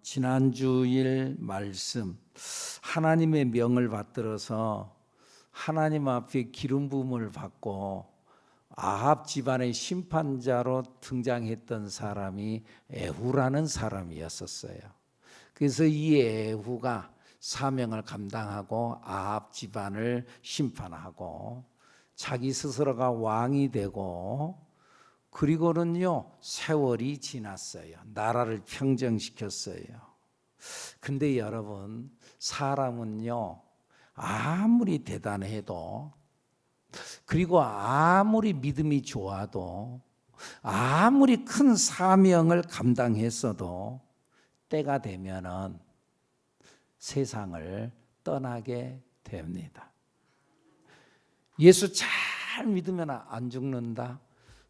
지난주일 말씀, 하나님의 명을 받들어서 하나님 앞에 기름 부음을 받고 아합 집안의 심판자로 등장했던 사람이 에후라는 사람이었었어요. 그래서 이 에후가 사명을 감당하고 아합 집안을 심판하고 자기 스스로가 왕이 되고, 그리고는요 세월이 지났어요. 나라를 평정시켰어요. 근데 여러분, 사람은요 아무리 대단해도, 그리고 아무리 믿음이 좋아도, 아무리 큰 사명을 감당했어도 때가 되면은 세상을 떠나게 됩니다. 예수 잘 믿으면 안 죽는다.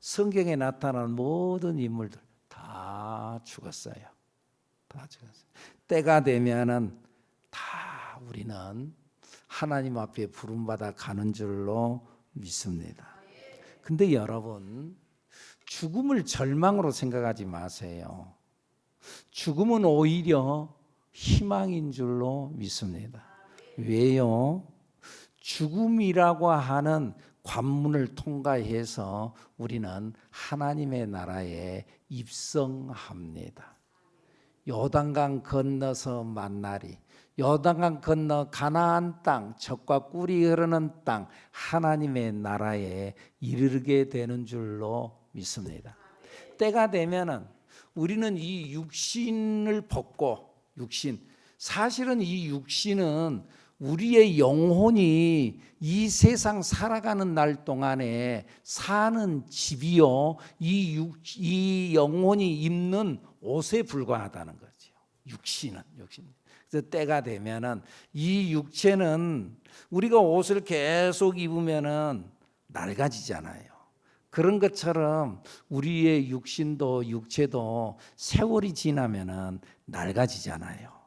성경에 나타난 모든 인물들 다 죽었어요. 다 죽었어요. 때가 되면은 다 우리는 하나님 앞에 부름받아 가는 줄로 믿습니다. 근데 여러분, 죽음을 절망으로 생각하지 마세요. 죽음은 오히려 희망인 줄로 믿습니다. 왜요? 죽음이라고 하는 관문을 통과해서 우리는 하나님의 나라에 입성합니다. 요단강 건너서 만나리, 요단강 건너 가나안 땅, 젖과 꿀이 흐르는 땅, 하나님의 나라에 이르게 되는 줄로 믿습니다. 때가 되면은 우리는 이 육신을 벗고, 사실은 이 육신은 우리의 영혼이 이 세상 살아가는 날 동안에 사는 집이요, 이 영혼이 입는 옷에 불과하다는 거죠. 육신은. 그래서 때가 되면은 이 육체는 우리가 옷을 계속 입으면은 낡아지잖아요. 그런 것처럼 우리의 육체도 세월이 지나면은 낡아지잖아요.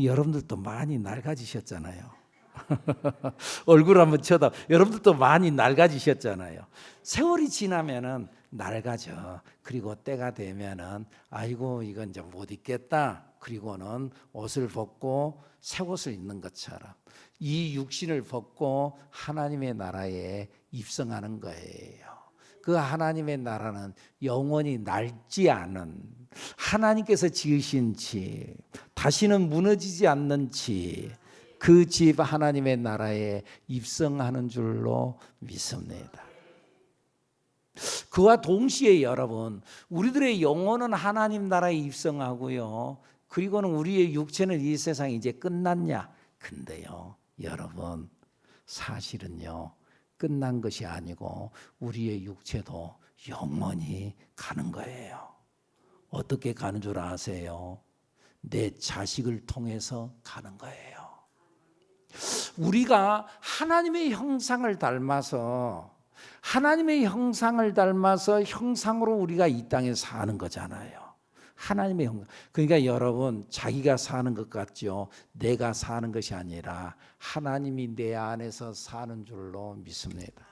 여러분들도 많이 낡아지셨잖아요. 얼굴 한번 쳐다. 여러분들도 많이 낡아지셨잖아요. 세월이 지나면은 낡아져. 그리고 때가 되면은 아이고 이건 이제 못 입겠다. 그리고는 옷을 벗고 새 옷을 입는 것처럼 이 육신을 벗고 하나님의 나라에 입성하는 거예요. 그 하나님의 나라는 영원히 낡지 않은, 하나님께서 지으신 집, 다시는 무너지지 않는 집, 그 집 하나님의 나라에 입성하는 줄로 믿습니다. 그와 동시에 여러분, 우리들의 영혼은 하나님 나라에 입성하고요, 그리고는 우리의 육체는 이 세상이 이제 끝났냐? 근데요 여러분, 사실은요 끝난 것이 아니고 우리의 육체도 영원히 가는 거예요. 어떻게 가는 줄 아세요? 내 자식을 통해서 가는 거예요. 우리가 하나님의 형상을 닮아서 형상으로 우리가 이 땅에 사는 거잖아요. 하나님의 형상. 그러니까 여러분, 자기가 사는 것 같죠? 내가 사는 것이 아니라 하나님이 내 안에서 사는 줄로 믿습니다.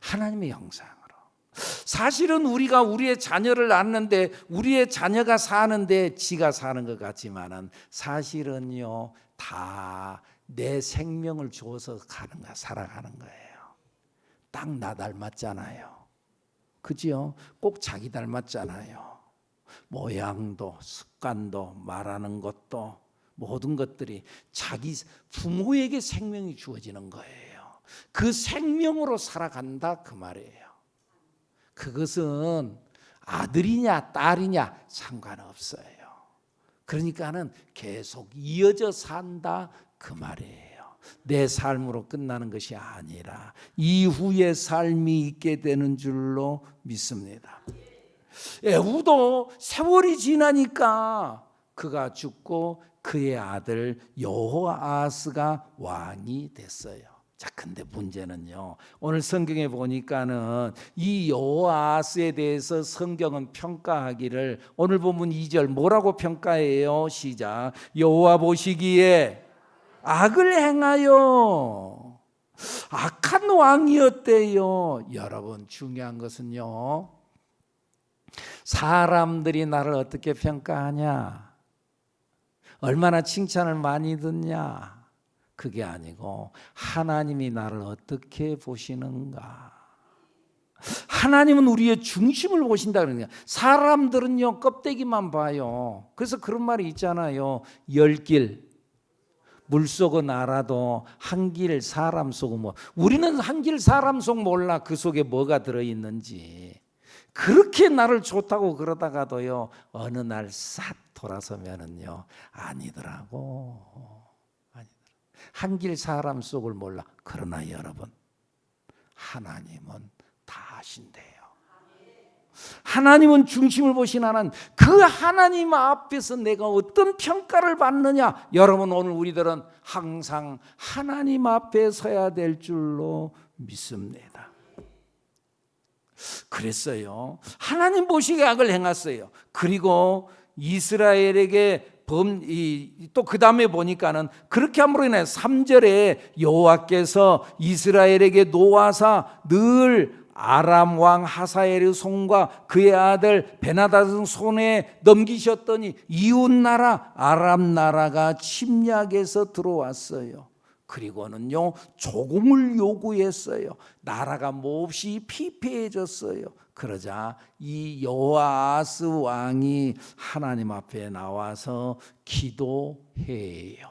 하나님의 형상으로. 사실은 우리가 우리의 자녀를 낳는데 우리의 자녀가 사는데 지가 사는 것 같지만은 사실은요 다 내 생명을 주어서 살아가는 거예요. 딱 나 닮았잖아요. 그지요? 꼭 자기 닮았잖아요. 모양도, 습관도, 말하는 것도, 모든 것들이 자기 부모에게 생명이 주어지는 거예요. 그 생명으로 살아간다 그 말이에요. 그것은 아들이냐 딸이냐 상관없어요. 그러니까는 계속 이어져 산다 그 말이에요. 내 삶으로 끝나는 것이 아니라 이후의 삶이 있게 되는 줄로 믿습니다. 에후도 세월이 지나니까 그가 죽고 그의 아들 여호아스가 왕이 됐어요. 자, 근데 문제는요, 오늘 성경에 보니까는 이 여호아스에 대해서 성경은 평가하기를, 오늘 본문 2절 뭐라고 평가해요? 시작. 여호와 보시기에 악을 행하여 악한 왕이었대요. 여러분, 중요한 것은요, 사람들이 나를 어떻게 평가하냐? 얼마나 칭찬을 많이 듣냐? 그게 아니고 하나님이 나를 어떻게 보시는가? 하나님은 우리의 중심을 보신다 그러니까 사람들은요 껍데기만 봐요. 그래서 그런 말이 있잖아요. 열 길 물속은 알아도 한 길 사람 속은 뭐. 우리는 한 길 사람 속 몰라 그 속에 뭐가 들어있는지. 그렇게 나를 좋다고 그러다가도요 어느 날 싹 돌아서면은요 아니더라고. 한 길 사람 속을 몰라. 그러나 여러분 하나님은 다 아신대요. 하나님은 중심을 보신 하나님, 그 하나님 앞에서 내가 어떤 평가를 받느냐. 여러분 오늘 우리들은 항상 하나님 앞에 서야 될 줄로 믿습니다. 그랬어요. 하나님 보시기에 악을 행했어요. 그리고 이스라엘에게 또 그 다음에 보니까는 그렇게 함으로 인해 3절에 여호와께서 이스라엘에게 노하사 늘 아람 왕 하사엘의 손과 그의 아들 베나다드 손에 넘기셨더니 이웃 나라 아람 나라가 침략해서 들어왔어요. 그리고는요 조공을 요구했어요. 나라가 몹시 피폐해졌어요. 그러자 이 여호아스 왕이 하나님 앞에 나와서 기도해요.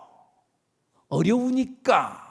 어려우니까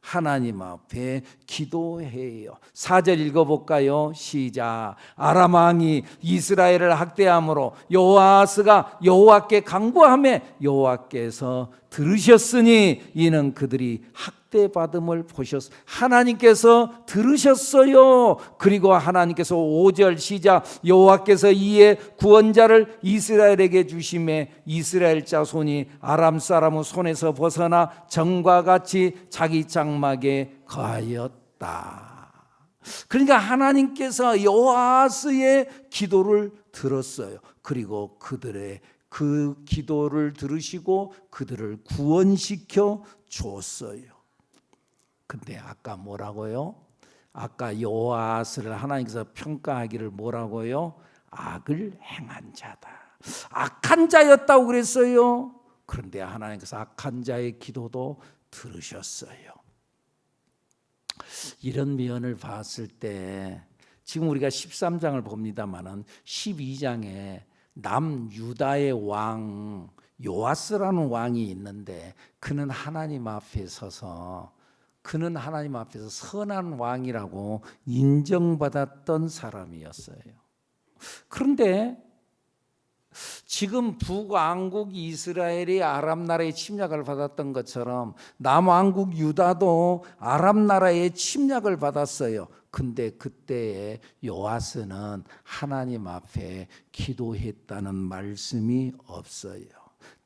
하나님 앞에 기도해요. 4절 읽어볼까요? 시작. 아람 왕이 이스라엘을 학대함으로 여호아스가 여호와께 간구하며 여호와께서 들으셨으니 이는 그들이 학대받음을 보셨어요. 하나님께서 들으셨어요. 그리고 하나님께서 5절 시작. 여호와께서 이에 구원자를 이스라엘에게 주심에 이스라엘 자손이 아람 사람의 손에서 벗어나 전과 같이 자기 장막에 거하였다. 그러니까 하나님께서 여호아스의 기도를 들었어요. 그리고 그들의 그 기도를 들으시고 그들을 구원시켜 줬어요. 근데 아까 뭐라고요? 아까 여호아스를 하나님께서 평가하기를 뭐라고요? 악을 행한 자다. 악한 자였다고 그랬어요. 그런데 하나님께서 악한 자의 기도도 들으셨어요. 이런 면을 봤을 때 지금 우리가 13장을 봅니다마는 12장에 남유다의 왕 요아스라는 왕이 있는데 그는 하나님 앞에 서서 그는 하나님 앞에서 선한 왕이라고 인정받았던 사람이었어요. 그런데 지금 북왕국 이스라엘이 아람 나라의 침략을 받았던 것처럼 남왕국 유다도 아람 나라의 침략을 받았어요. 근데 그때에 요아스는 하나님 앞에 기도했다는 말씀이 없어요.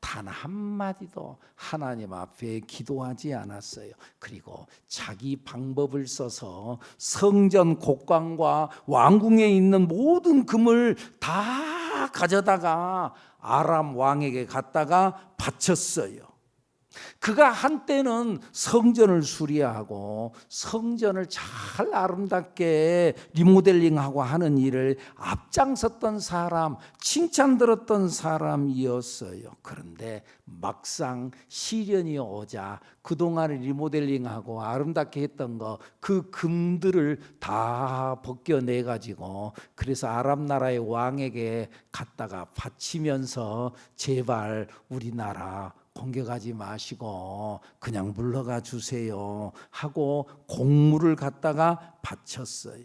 단 한마디도 하나님 앞에 기도하지 않았어요. 그리고 자기 방법을 써서 성전 곡관과 왕궁에 있는 모든 금을 다 가져다가 아람 왕에게 갖다가 바쳤어요. 그가 한때는 성전을 수리하고 성전을 잘 아름답게 리모델링하고 하는 일을 앞장섰던 사람, 칭찬 들었던 사람이었어요. 그런데 막상 시련이 오자 그동안 리모델링하고 아름답게 했던 그 금들을 다 벗겨내 가지고 그래서 아람 나라의 왕에게 갖다가 바치면서 제발 우리나라 공격하지 마시고 그냥 물러가 주세요 하고 공물을 갖다가 바쳤어요.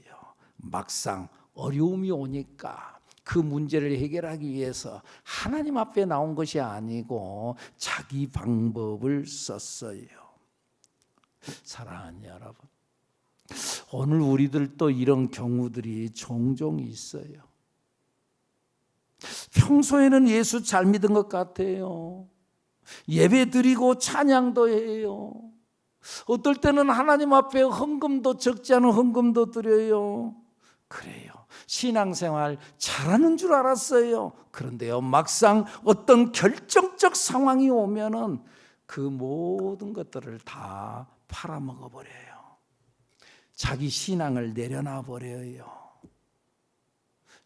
막상 어려움이 오니까 그 문제를 해결하기 위해서 하나님 앞에 나온 것이 아니고 자기 방법을 썼어요. 사랑하는 여러분, 오늘 우리들도 이런 경우들이 종종 있어요. 평소에는 예수 잘 믿은 것 같아요. 예배 드리고 찬양도 해요. 어떨 때는 하나님 앞에 헌금도 적지 않은 헌금도 드려요. 그래요. 신앙생활 잘하는 줄 알았어요. 그런데요, 막상 어떤 결정적 상황이 오면은 그 모든 것들을 다 팔아먹어 버려요. 자기 신앙을 내려놔 버려요.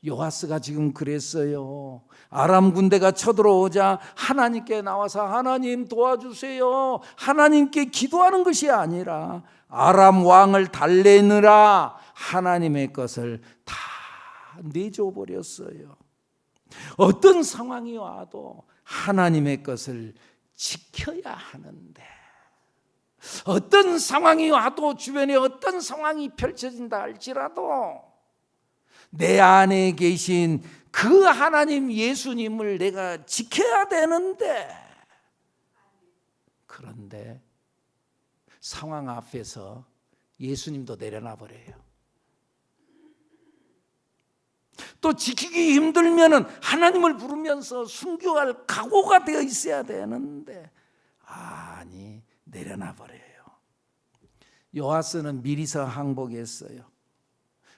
요아스가 지금 그랬어요. 아람 군대가 쳐들어오자 하나님께 나와서 하나님 도와주세요. 하나님께 기도하는 것이 아니라 아람 왕을 달래느라 하나님의 것을 다 내줘버렸어요. 어떤 상황이 와도 하나님의 것을 지켜야 하는데, 어떤 상황이 와도 주변에 어떤 상황이 펼쳐진다 할지라도 내 안에 계신 그 하나님 예수님을 내가 지켜야 되는데, 그런데 상황 앞에서 예수님도 내려놔 버려요. 또 지키기 힘들면은 하나님을 부르면서 순교할 각오가 되어 있어야 되는데, 아니, 내려놔 버려요. 요아스는 미리서 항복했어요.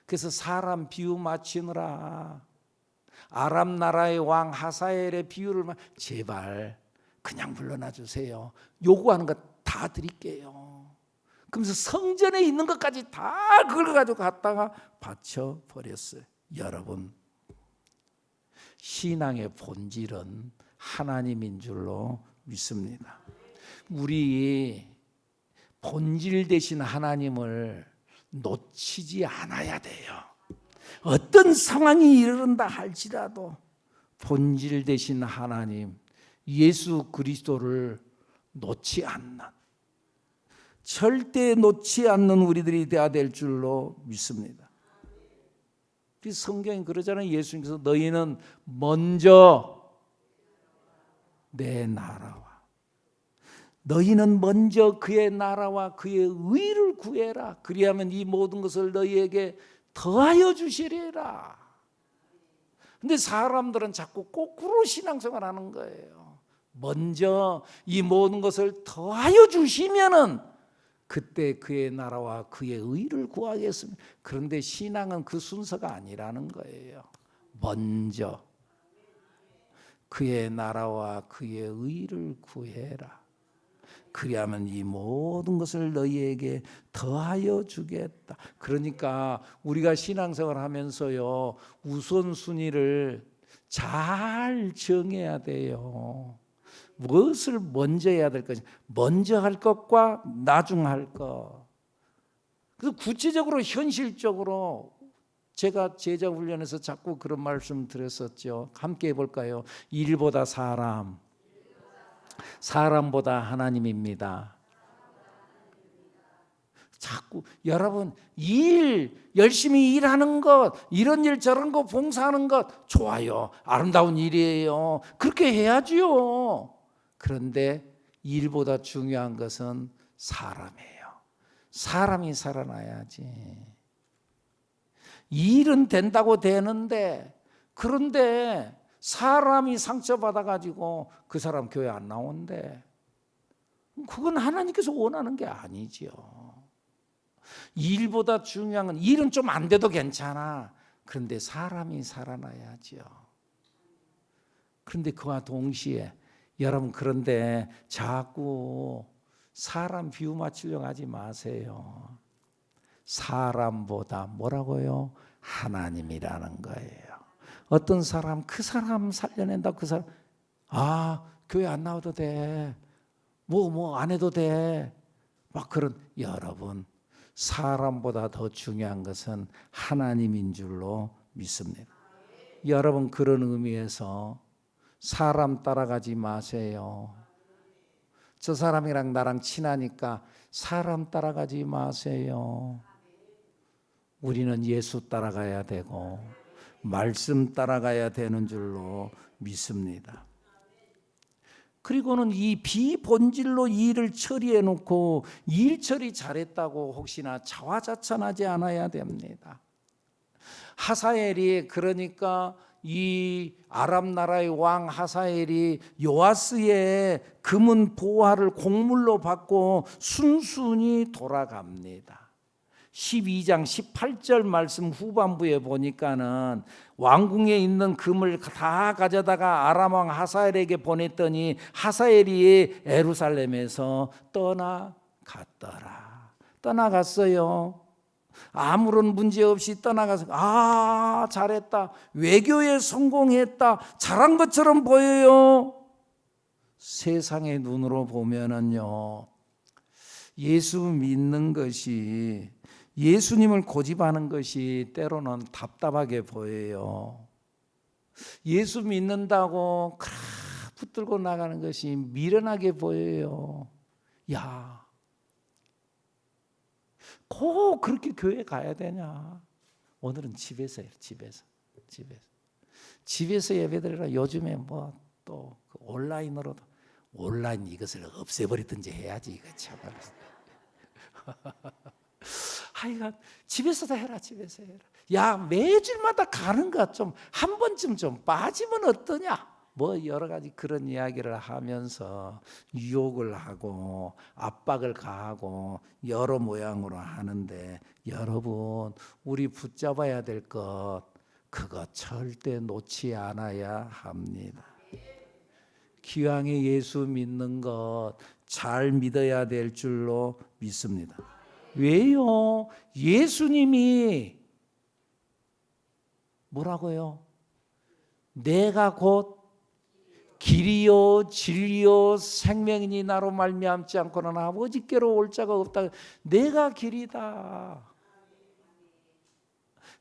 그래서 사람 비유 맞추느라 아람 나라의 왕 하사엘의 비유를 제발 그냥 물러나 주세요. 요구하는 것 다 드릴게요. 그러면서 성전에 있는 것까지 다 그걸 가지고 갔다가 바쳐 버렸어요. 여러분, 신앙의 본질은 하나님인 줄로 믿습니다. 우리 본질 되신 하나님을 놓치지 않아야 돼요. 어떤 상황이 이른다 할지라도 본질 되신 하나님 예수 그리스도를 놓지 않는, 절대 놓지 않는 우리들이 되어야 될 줄로 믿습니다. 성경이 그러잖아요. 예수님께서 너희는 먼저 내 나라와, 너희는 먼저 그의 나라와 그의 의를 구해라. 그리하면 이 모든 것을 너희에게 더하여 주시리라. 근데 사람들은 자꾸 거꾸로 신앙생활하는 거예요. 먼저 이 모든 것을 더하여 주시면은 그때 그의 나라와 그의 의를 구하겠습니다. 그런데 신앙은 그 순서가 아니라는 거예요. 먼저 그의 나라와 그의 의를 구해라. 그리하면 이 모든 것을 너희에게 더하여 주겠다. 그러니까 우리가 신앙생활 하면서요, 우선순위를 잘 정해야 돼요. 무엇을 먼저 해야 될 것인지, 먼저 할 것과 나중 할 것. 그래서 구체적으로 현실적으로 제가 제자 훈련에서 자꾸 그런 말씀 드렸었죠. 함께 해볼까요? 일보다 사람, 사람보다 하나님입니다. 자꾸 여러분, 일 열심히 일하는 것, 이런 일 저런 거 봉사하는 것 좋아요. 아름다운 일이에요. 그렇게 해야지요. 그런데 일보다 중요한 것은 사람이에요. 사람이 살아나야지. 일은 된다고 되는데, 그런데 사람이 상처받아가지고 그 사람 교회 안 나온대. 그건 하나님께서 원하는 게 아니지요. 일보다 중요한 건, 일은 좀 안 돼도 괜찮아. 그런데 사람이 살아나야지요. 그런데 그와 동시에 여러분, 그런데 자꾸 사람 비유 맞추려고 하지 마세요. 사람보다 뭐라고요? 하나님이라는 거예요. 어떤 사람, 그 사람 살려낸다. 그 사람, 교회 안 나와도 돼. 뭐 안 해도 돼. 막 그런, 여러분, 사람보다 더 중요한 것은 하나님인 줄로 믿습니다. 여러분, 그런 의미에서 사람 따라가지 마세요. 저 사람이랑 나랑 친하니까 사람 따라가지 마세요. 우리는 예수 따라가야 되고 말씀 따라가야 되는 줄로 믿습니다. 그리고는 이 비본질로 일을 처리해 놓고 일 처리 잘했다고 혹시나 자화자찬하지 않아야 됩니다. 하사엘이, 그러니까 이 아람 나라의 왕 하사엘이 요아스의 금은 보화를 곡물로 받고 순순히 돌아갑니다. 12장 18절 말씀 후반부에 보니까는 왕궁에 있는 금을 다 가져다가 아람 왕 하사엘에게 보냈더니 하사엘이 예루살렘에서 떠나갔더라. 떠나갔어요. 아무런 문제 없이 떠나가서 잘했다, 외교에 성공했다, 잘한 것처럼 보여요. 세상의 눈으로 보면은요, 예수 믿는 것이, 예수님을 고집하는 것이 때로는 답답하게 보여요. 예수 믿는다고 붙들고 나가는 것이 미련하게 보여요. 야, 꼭 그렇게 교회 가야 되냐? 오늘은 집에서 해요. 집에서 예배드리라. 요즘에 뭐 또 온라인으로도, 온라인 이것을 없애버리든지 해야지. 이거 참. 하여간 집에서도 해라. 야, 매주마다 가는 것 좀 한 번쯤 좀 빠지면 어떠냐? 뭐 여러 가지 그런 이야기를 하면서 유혹을 하고 압박을 가하고 여러 모양으로 하는데, 여러분, 우리 붙잡아야 될 것, 그거 절대 놓지 않아야 합니다. 기왕에 예수 믿는 것 잘 믿어야 될 줄로 믿습니다. 왜요? 예수님이 뭐라고요? 내가 곧 길이요 진리요 생명이니 나로 말미암지 않고는 아버지께로 올 자가 없다. 내가 길이다,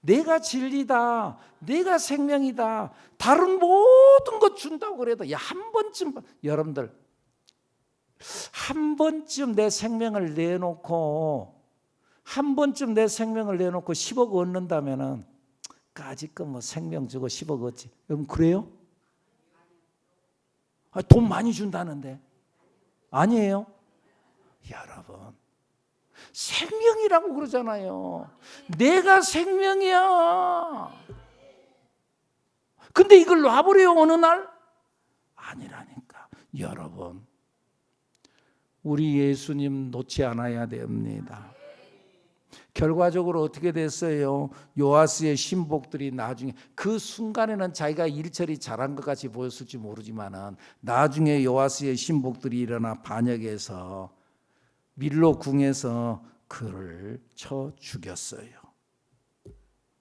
내가 진리다, 내가 생명이다. 다른 모든 것 준다고 그래도 한 번쯤, 여러분들 한 번쯤 내 생명을 내놓고 10억 얻는다면은 까짓거 뭐 생명 주고 10억 얻지. 여러분 그래요? 돈 많이 준다는데 아니에요? 여러분, 생명이라고 그러잖아요. 내가 생명이야. 근데 이걸 놔버려요 어느 날? 아니라니까. 여러분, 우리 예수님 놓지 않아야 됩니다. 결과적으로 어떻게 됐어요? 요아스의 신복들이 나중에, 그 순간에는 자기가 일처리 잘한 것 같이 보였을지 모르지만은 나중에 요아스의 신복들이 일어나 반역해서 밀로 궁에서 그를 쳐 죽였어요.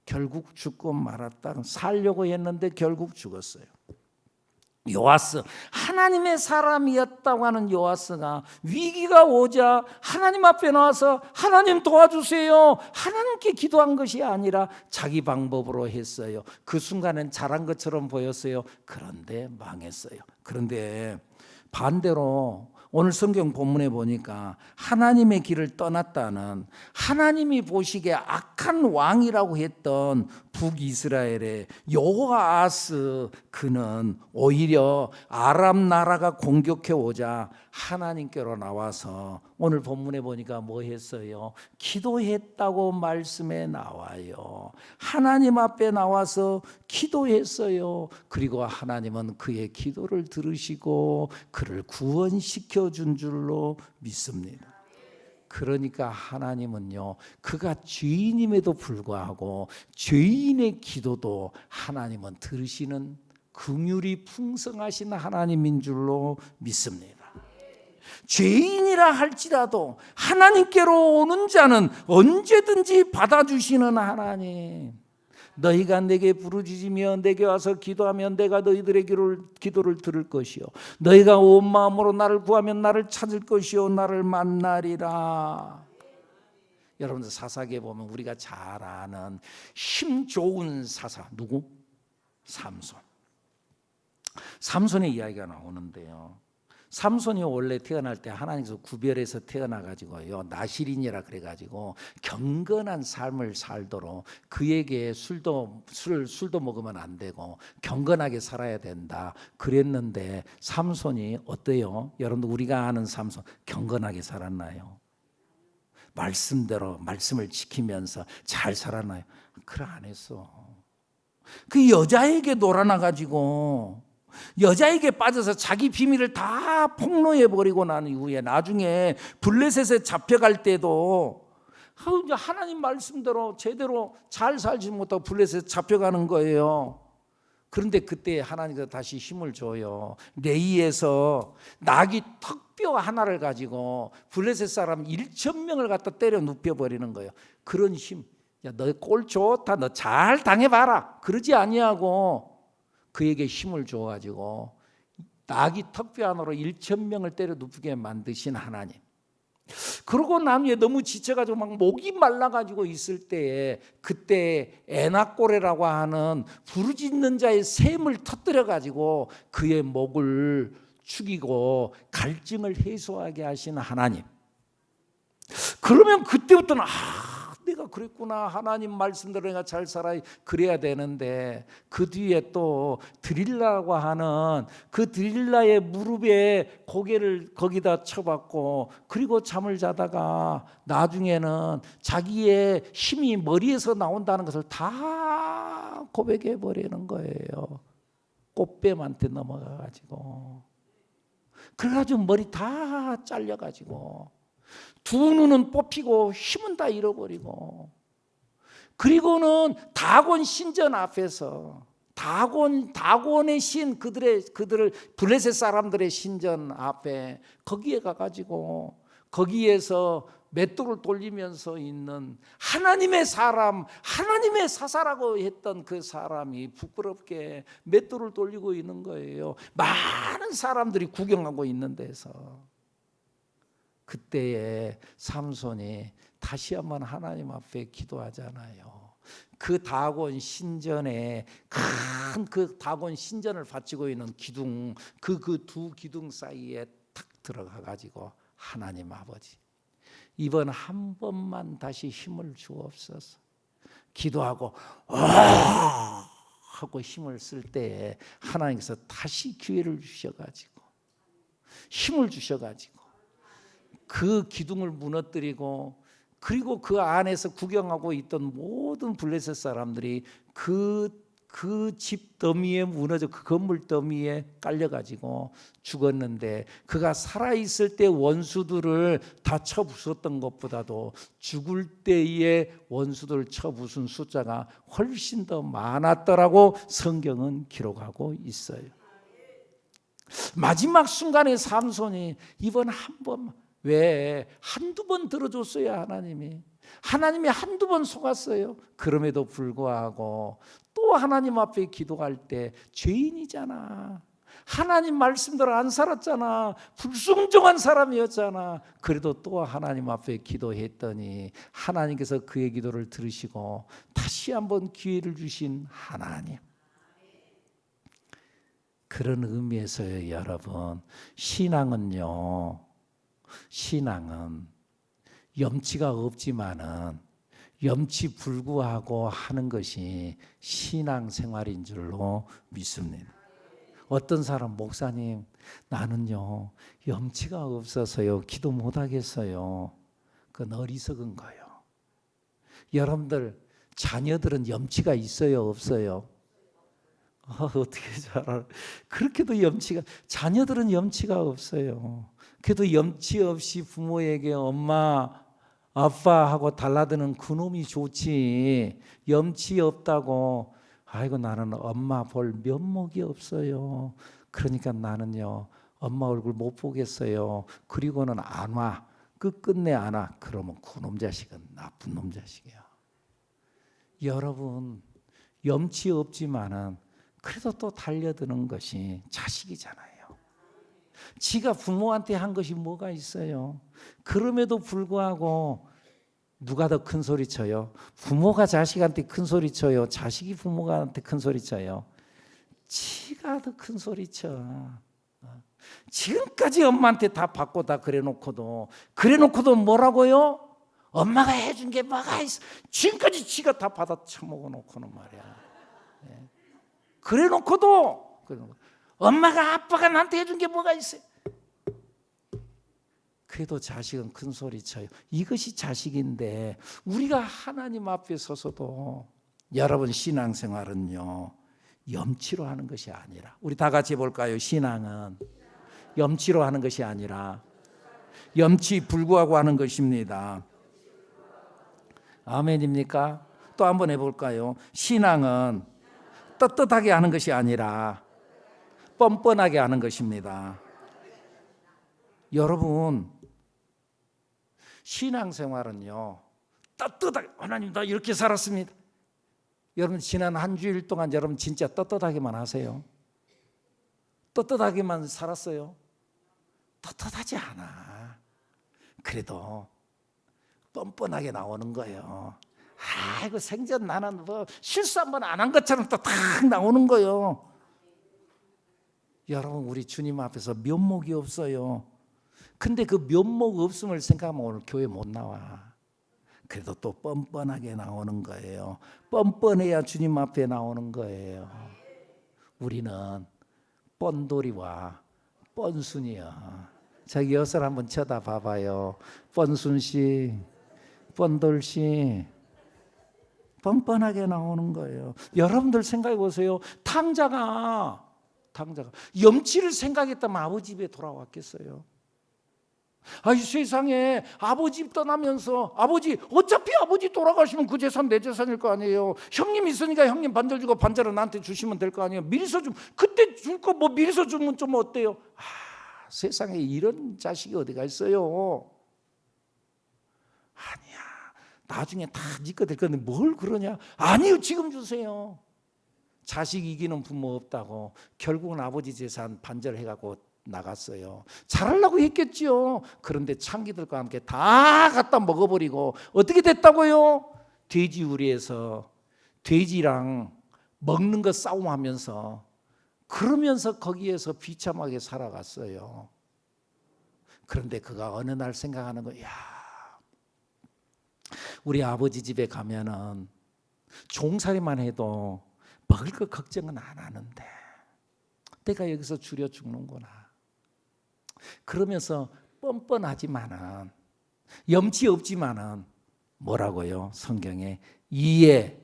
결국 죽고 말았다. 살려고 했는데 결국 죽었어요. 요아스, 하나님의 사람이었다고 하는 요아스가 위기가 오자 하나님 앞에 나와서 하나님 도와주세요, 하나님께 기도한 것이 아니라 자기 방법으로 했어요. 그 순간엔 잘한 것처럼 보였어요. 그런데 망했어요. 그런데 반대로 오늘 성경 본문에 보니까 하나님의 길을 떠났다는, 하나님이 보시기에 악한 왕이라고 했던 북이스라엘의 여호아스, 그는 오히려 아람 나라가 공격해 오자 하나님께로 나와서, 오늘 본문에 보니까 뭐 했어요? 기도했다고 말씀에 나와요. 하나님 앞에 나와서 기도했어요. 그리고 하나님은 그의 기도를 들으시고 그를 구원시켜 준 줄로 믿습니다. 그러니까 하나님은요, 그가 죄인임에도 불구하고 죄인의 기도도 하나님은 들으시는 긍휼이 풍성하신 하나님인 줄로 믿습니다. 죄인이라 할지라도 하나님께로 오는 자는 언제든지 받아주시는 하나님. 너희가 내게 부르짖으며 내게 와서 기도하면 내가 너희들의 기도를 들을 것이요, 너희가 온 마음으로 나를 구하면 나를 찾을 것이요 나를 만나리라. 여러분들 사사기에 보면 우리가 잘 아는 힘 좋은 사사 누구? 삼손의 이야기가 나오는데요. 삼손이 원래 태어날 때 하나님께서 구별해서 태어나가지고요, 나실인이라 그래가지고 경건한 삶을 살도록 그에게 술도 먹으면 안 되고 경건하게 살아야 된다 그랬는데, 삼손이 어때요? 여러분들 우리가 아는 삼손 경건하게 살았나요? 말씀대로 말씀을 지키면서 잘 살았나요? 그래 안 했어. 그 여자에게 놀아나가지고 여자에게 빠져서 자기 비밀을 다 폭로해버리고 난 이후에 나중에 블레셋에 잡혀갈 때도 하나님 말씀대로 제대로 잘 살지 못하고 블레셋에 잡혀가는 거예요. 그런데 그때 하나님께서 다시 힘을 줘요. 레이에서 낙이 턱 턱뼈 하나를 가지고 블레셋 사람 1,000명을 갖다 때려 눕혀버리는 거예요. 그런 힘, 야, 너 꼴 좋다, 너 잘 당해봐라, 그러지 아니하고 그에게 힘을 줘가지고 나귀 턱뼈 하나로 1,000명을 때려 눕히게 만드신 하나님. 그러고 난 후에 너무 지쳐가지고 막 목이 말라가지고 있을 때에 그때 에나꼬레라고 하는 부르짖는 자의 샘을 터뜨려가지고 그의 목을 죽이고 갈증을 해소하게 하신 하나님. 그러면 그때부터는 내가 그랬구나, 하나님 말씀대로 내가 잘 살아야 그래야 되는데, 그 뒤에 또 드릴라라고 하는 그 드릴라의 무릎에 고개를 거기다 쳐박고 그리고 잠을 자다가 나중에는 자기의 힘이 머리에서 나온다는 것을 다 고백해 버리는 거예요. 꽃뱀한테 넘어가가지고. 그래가지고 머리 다 잘려가지고 두 눈은 뽑히고 힘은 다 잃어버리고, 그리고는 다곤 신전 앞에서 다곤의 신, 그들을 블레셋 사람들의 신전 앞에 거기에 가가지고 거기에서 맷돌을 돌리면서 있는 하나님의 사람, 하나님의 사사라고 했던 그 사람이 부끄럽게 맷돌을 돌리고 있는 거예요. 많은 사람들이 구경하고 있는 데서. 그때에 삼손이 다시 한번 하나님 앞에 기도하잖아요. 그 다곤 신전에 큰 그 다곤 신전을 바치고 있는 기둥, 그 두 기둥 사이에 탁 들어가 가지고, 하나님 아버지, 이번 한 번만 다시 힘을 주옵소서. 기도하고 하고 힘을 쓸 때에 하나님께서 다시 기회를 주셔가지고 힘을 주셔가지고 그 기둥을 무너뜨리고, 그리고 그 안에서 구경하고 있던 모든 블레셋 사람들이 그 집 더미에 무너져 그 건물 더미에 깔려가지고 죽었는데, 그가 살아있을 때 원수들을 다 쳐부쉈던 것보다도 죽을 때의 원수들을 쳐부순 숫자가 훨씬 더 많았더라고 성경은 기록하고 있어요. 마지막 순간에 삼손이 이번 한 번만, 왜 한두 번 들어줬어요. 하나님이 한두 번 속았어요. 그럼에도 불구하고 또 하나님 앞에 기도할 때 죄인이잖아, 하나님 말씀대로 안 살았잖아, 불순종한 사람이었잖아. 그래도 또 하나님 앞에 기도했더니 하나님께서 그의 기도를 들으시고 다시 한번 기회를 주신 하나님. 그런 의미에서요, 여러분, 신앙은 염치가 없지만은 염치 불구하고 하는 것이 신앙생활인 줄로 믿습니다. 어떤 사람, 목사님, 나는요 염치가 없어서요 기도 못하겠어요. 그건 어리석은 거예요. 여러분들 자녀들은 염치가 있어요, 없어요? 어떻게 잘 알아? 그렇게도 자녀들은 염치가 없어요. 그래도 염치 없이 부모에게 엄마, 아빠 하고 달라드는 그놈이 좋지, 염치 없다고 아이고 나는 엄마 볼 면목이 없어요, 그러니까 나는요 엄마 얼굴 못 보겠어요, 그리고는 안 와, 끝끝내 안 와, 그러면 그놈 자식은 나쁜 놈 자식이야. 여러분, 염치 없지만은 그래도 또 달려드는 것이 자식이잖아요. 지가 부모한테 한 것이 뭐가 있어요? 그럼에도 불구하고 누가 더 큰 소리 쳐요? 부모가 자식한테 큰 소리 쳐요? 자식이 부모한테 큰 소리 쳐요? 지가 더 큰 소리 쳐. 지금까지 엄마한테 다 받고 다 그래놓고도 뭐라고요? 엄마가 해준 게 뭐가 있어? 지금까지 지가 다 받아 처먹어 놓고는 말이야. 그래놓고도 엄마가 아빠가 나한테 해준 게 뭐가 있어요? 그래도 자식은 큰 소리 쳐요. 이것이 자식인데, 우리가 하나님 앞에 서서도, 여러분, 신앙생활은요 염치로 하는 것이 아니라, 우리 다 같이 해볼까요? 신앙은 염치로 하는 것이 아니라 염치 불구하고 하는 것입니다. 아멘입니까? 또 한번 해볼까요? 신앙은 떳떳하게 하는 것이 아니라 뻔뻔하게 하는 것입니다. 여러분, 신앙생활은요, 떳떳하게 하나님 나 이렇게 살았습니다. 여러분 지난 한 주일 동안 여러분 진짜 떳떳하게만 하세요? 떳떳하게만 살았어요? 떳떳하지 않아. 그래도 뻔뻔하게 나오는 거예요. 아이고 생전 나는 뭐 실수 한번 안 한 것처럼 또 탁 나오는 거예요. 여러분 우리 주님 앞에서 면목이 없어요. 근데 그 면목 없음을 생각하면 오늘 교회 못 나와. 그래도 또 뻔뻔하게 나오는 거예요. 뻔뻔해야 주님 앞에 나오는 거예요. 우리는 뻔돌이와 뻔순이야. 자기 여설 한번 쳐다봐봐요. 뻔순씨, 뻔돌씨, 뻔뻔하게 나오는 거예요. 여러분들 생각해 보세요. 탕자가 염치를 생각했다면 아버지 집에 돌아왔겠어요? 이 세상에 아버지 집 떠나면서 어차피 아버지 돌아가시면 그 재산 내 재산일 거 아니에요. 형님 있으니까 형님 반절 주고 반절은 나한테 주시면 될 거 아니에요. 미리서 좀 그때 줄 거 뭐 미리서 주면 좀 어때요? 세상에 이런 자식이 어디가 있어요? 아니야. 나중에 다 네 거 될 건데 뭘 그러냐? 아니요, 지금 주세요. 자식 이기는 부모 없다고 결국은 아버지 재산 반절해갖고 나갔어요. 잘하려고 했겠지요. 그런데 창기들과 함께 다 갖다 먹어버리고 어떻게 됐다고요? 돼지우리에서 돼지랑 먹는 거 싸움하면서 그러면서 거기에서 비참하게 살아갔어요. 그런데 그가 어느 날 생각하는 거야. 우리 아버지 집에 가면은 종살이만 해도 먹을 거 걱정은 안 하는데 내가 여기서 줄여 죽는구나. 그러면서 뻔뻔하지만은 염치 없지만은 뭐라고요? 성경에 이에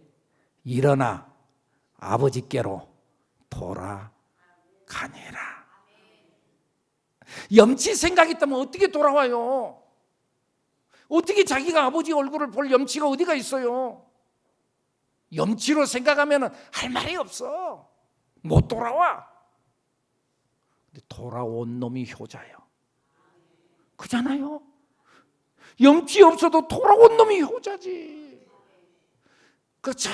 일어나 아버지께로 돌아가니라. 염치 생각이 있다면 어떻게 돌아와요? 어떻게 자기가 아버지 얼굴을 볼 염치가 어디가 있어요? 염치로 생각하면 할 말이 없어. 못 돌아와. 근데 돌아온 놈이 효자예요. 그잖아요. 염치 없어도 돌아온 놈이 효자지. 그 저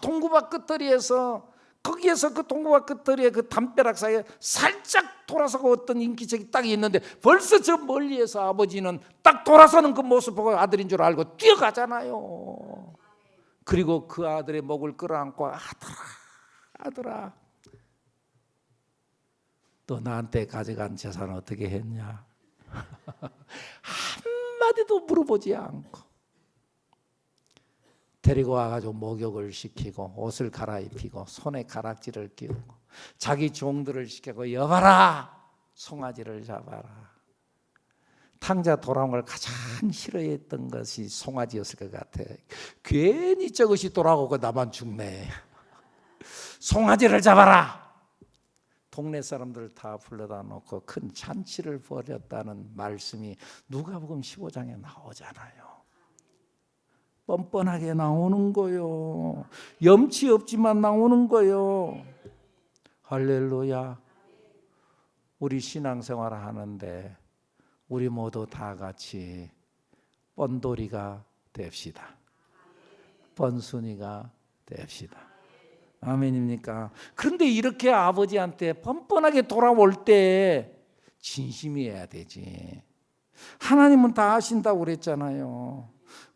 동구밭 끝더리에서 거기에서 그 동구밭 끝더리에 그 담벼락 사이에 살짝 돌아서고 어떤 인기척이 딱 있는데 벌써 저 멀리에서 아버지는 딱 돌아서는 그 모습 보고 아들인 줄 알고 뛰어가잖아요. 그리고 그 아들의 목을 끌어안고 아들아 너 나한테 가져간 재산 어떻게 했냐? 한마디도 물어보지 않고 데리고 와가지고 목욕을 시키고 옷을 갈아입히고 손에 가락지를 끼우고 자기 종들을 시키고 여봐라 송아지를 잡아라. 탕자 돌아온 걸 가장 싫어했던 것이 송아지였을 것 같아. 괜히 저것이 돌아오고 나만 죽네. 송아지를 잡아라. 동네 사람들 다 불러다 놓고 큰 잔치를 벌였다는 말씀이 누가복음 15장에 나오잖아요. 뻔뻔하게 나오는 거요. 염치 없지만 나오는 거요. 할렐루야. 우리 신앙생활 하는데 우리 모두 다 같이 뻔돌이가 됩시다. 뻔순이가 됩시다. 아멘입니까? 그런데 이렇게 아버지한테 뻔뻔하게 돌아올 때 진심이어야 되지. 하나님은 다 아신다고 그랬잖아요.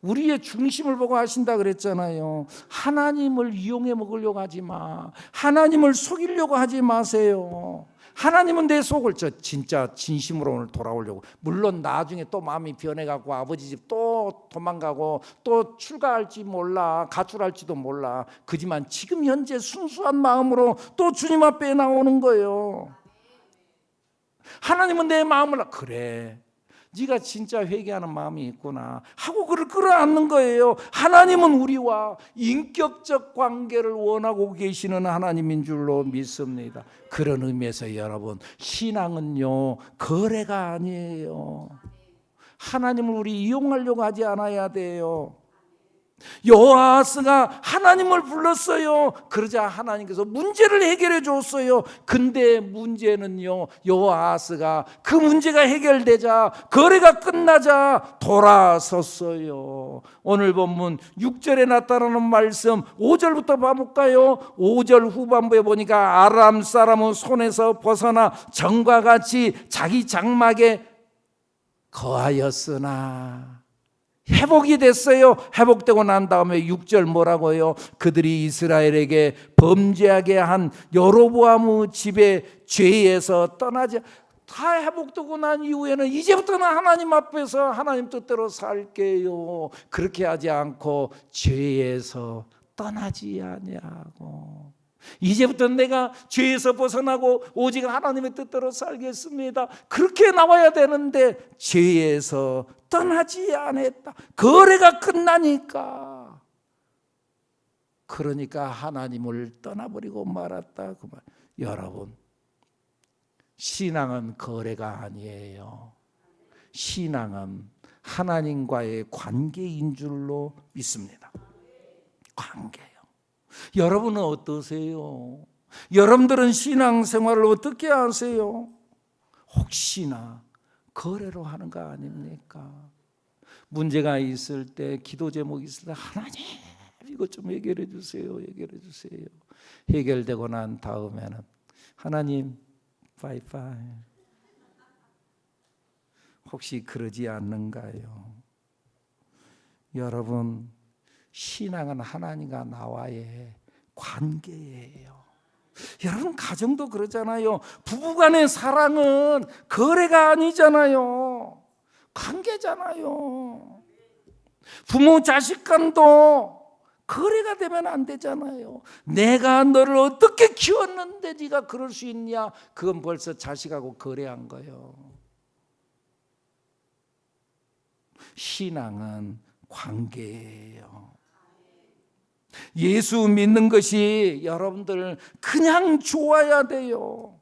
우리의 중심을 보고 하신다 그랬잖아요. 하나님을 이용해 먹으려고 하지 마. 하나님을 속이려고 하지 마세요. 하나님은 내 속을 진짜 진심으로 오늘 돌아오려고. 물론 나중에 또 마음이 변해갖고 아버지 집 또 도망가고 또 출가할지 몰라, 가출할지도 몰라. 그지만 지금 현재 순수한 마음으로 또 주님 앞에 나오는 거예요. 하나님은 내 마음을 그래. 네가 진짜 회개하는 마음이 있구나 하고 그를 끌어안는 거예요. 하나님은 우리와 인격적 관계를 원하고 계시는 하나님인 줄로 믿습니다. 그런 의미에서 여러분 신앙은요 거래가 아니에요. 하나님을 우리 이용하려고 하지 않아야 돼요. 여호아스가 하나님을 불렀어요. 그러자 하나님께서 문제를 해결해 줬어요. 근데 문제는요, 여호아스가 그 문제가 해결되자, 거래가 끝나자 돌아섰어요. 오늘 본문 6절에 나타나는 말씀 5절부터 봐볼까요? 5절 후반부에 보니까 아람 사람은 손에서 벗어나 전과 같이 자기 장막에 거하였으나, 회복이 됐어요. 회복되고 난 다음에 6절 뭐라고요? 그들이 이스라엘에게 범죄하게 한 여로보암의 집의 죄에서 떠나지. 다 회복되고 난 이후에는 이제부터는 하나님 앞에서 하나님 뜻대로 살게요. 그렇게 하지 않고 죄에서 떠나지 아니하고, 이제부터 내가 죄에서 벗어나고 오직 하나님의 뜻대로 살겠습니다. 그렇게 나와야 되는데 죄에서 떠나지 않았다. 거래가 끝나니까, 그러니까 하나님을 떠나버리고 말았다 그 말. 여러분, 신앙은 거래가 아니에요. 신앙은 하나님과의 관계인 줄로 믿습니다. 관계요. 여러분은 어떠세요? 여러분들은 신앙생활을 어떻게 하세요? 혹시나 거래로 하는 거 아닙니까? 문제가 있을 때, 기도 제목이 있을 때, 하나님 이것 좀 해결해 주세요. 해결해 주세요. 해결되고 난 다음에는 하나님 바이바이. 혹시 그러지 않는가요? 여러분, 신앙은 하나님과 나와의 관계예요. 여러분, 가정도 그러잖아요. 부부간의 사랑은 거래가 아니잖아요. 관계잖아요. 부모 자식 간도 거래가 되면 안 되잖아요. 내가 너를 어떻게 키웠는데 네가 그럴 수 있냐? 그건 벌써 자식하고 거래한 거예요. 신앙은 관계예요. 예수 믿는 것이 여러분들 그냥 좋아야 돼요.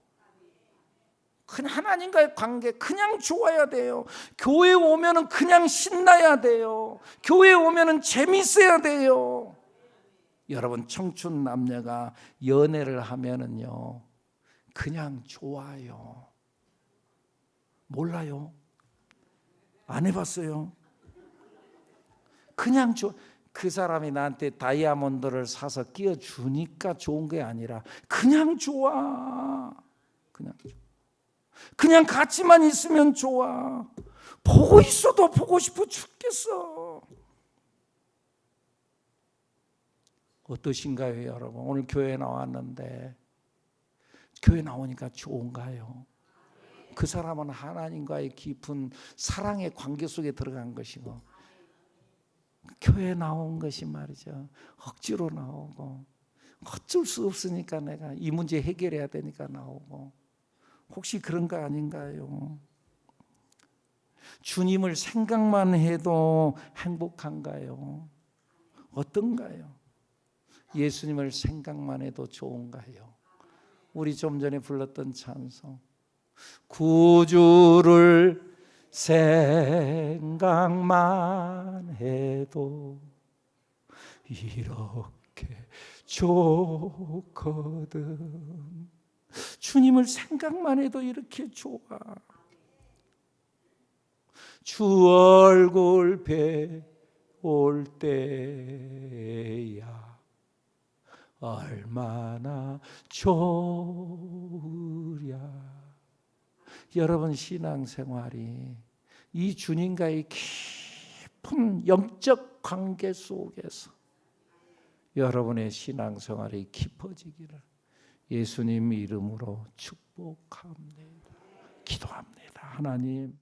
그냥 하나님과의 관계 그냥 좋아야 돼요. 교회 오면은 그냥 신나야 돼요. 교회 오면은 재밌어야 돼요. 여러분, 청춘 남녀가 연애를 하면은요, 그냥 좋아요. 몰라요? 안 해봤어요? 그냥 좋아. 그 사람이 나한테 다이아몬드를 사서 끼워주니까 좋은 게 아니라 그냥 좋아. 그냥 좋아. 그냥 같이만 있으면 좋아. 보고 있어도 보고 싶어 죽겠어. 어떠신가요, 여러분? 오늘 교회 나왔는데 교회 나오니까 좋은가요? 그 사람은 하나님과의 깊은 사랑의 관계 속에 들어간 것이고, 교회 나온 것이 말이죠, 억지로 나오고, 어쩔 수 없으니까 내가 이 문제 해결해야 되니까 나오고, 혹시 그런 거 아닌가요? 주님을 생각만 해도 행복한가요? 어떤가요? 예수님을 생각만 해도 좋은가요? 우리 좀 전에 불렀던 찬송, 구주를 생각만 해도 이렇게 좋거든. 주님을 생각만 해도 이렇게 좋아. 주 얼굴 배울 때야 얼마나 좋으랴. 여러분, 신앙생활이 이 주님과의 깊은 영적 관계 속에서 여러분의 신앙생활이 깊어지기를 예수님 이름으로 축복합니다. 기도합니다. 하나님,